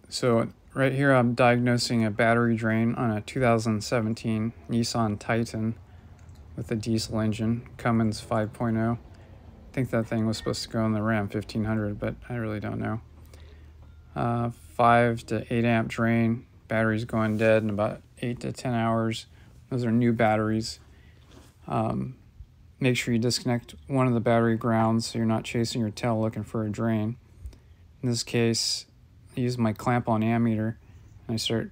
So right here I'm diagnosing a battery drain on a 2017 Nissan Titan with a diesel engine, Cummins 5.0. I think that thing was supposed to go in the Ram 1500, but I really don't know. 5 to 8 amp drain, battery's going dead in about 8 to 10 hours. Those are new batteries. Make sure you disconnect one of the battery grounds so you're not chasing your tail looking for a drain. In this case, I use my clamp-on ammeter and I start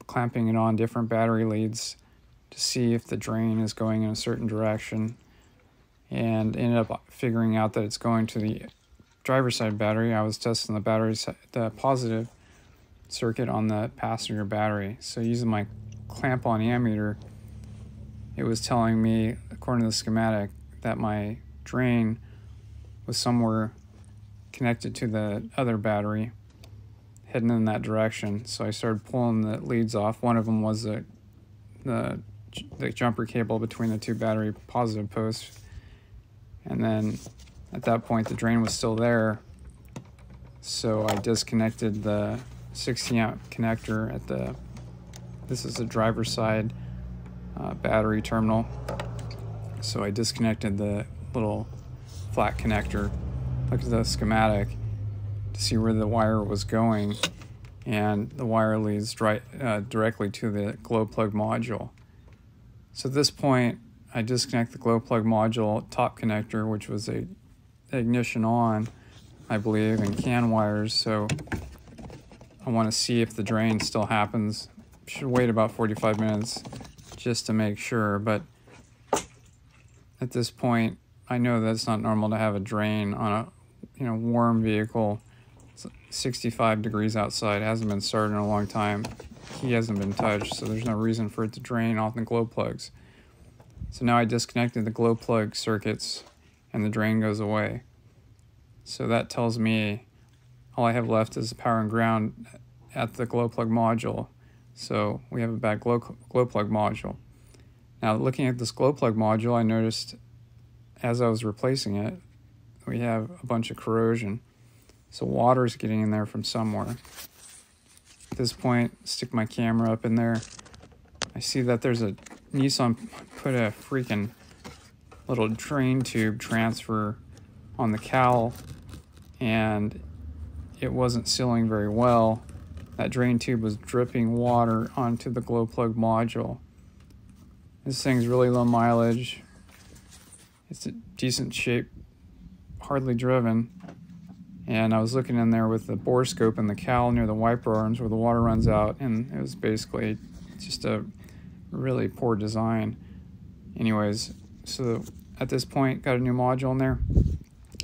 clamping it on different battery leads to see if the drain is going in a certain direction, and ended up figuring out that it's going to the driver's side battery. I was testing the positive circuit on the passenger battery. So using my clamp-on ammeter, it was telling me, according to the schematic, that my drain was somewhere connected to the other battery, heading in that direction. So I started pulling the leads off. One of them was the jumper cable between the two battery positive posts. And then at that point, the drain was still there. So I disconnected the 60 amp connector at this is the driver's side battery terminal. So I disconnected the little flat connector, looked at the schematic to see where the wire was going, and the wire leads directly to the glow plug module. So at this point, I disconnect the glow plug module top connector, which was a ignition on, I believe, and CAN wires. So I want to see if the drain still happens. Should wait about 45 minutes just to make sure, but at this point, I know that it's not normal to have a drain on a warm vehicle. It's 65 degrees outside. It hasn't been started in a long time. Key hasn't been touched, so there's no reason for it to drain off the glow plugs. So now I disconnected the glow plug circuits and the drain goes away. So that tells me all I have left is the power and ground at the glow plug module. So we have a bad glow plug module. Now looking at this glow plug module, I noticed as I was replacing it, we have a bunch of corrosion. So water's getting in there from somewhere. At this point, stick my camera up in there. I see that there's a Nissan put a freaking little drain tube transfer on the cowl, and it wasn't sealing very well. That drain tube was dripping water onto the glow plug module. This thing's really low mileage. It's a decent shape, hardly driven. And I was looking in there with the bore scope and the cowl near the wiper arms where the water runs out, and it was basically just a really poor design. Anyways, so at this point, got a new module in there.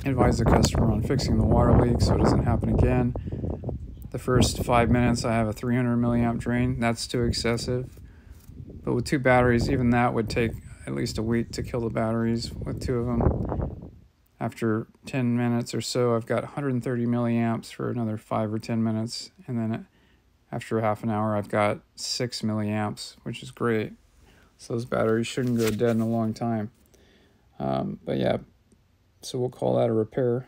Advise the customer on fixing the water leak so it doesn't happen again. The first 5 minutes, I have a 300 milliamp drain. That's too excessive. But with two batteries, even that would take at least a week to kill the batteries with two of them. After 10 minutes or so, I've got 130 milliamps for another 5 or 10 minutes. And then after half an hour, I've got 6 milliamps, which is great. So those batteries shouldn't go dead in a long time. But yeah, so we'll call that a repair.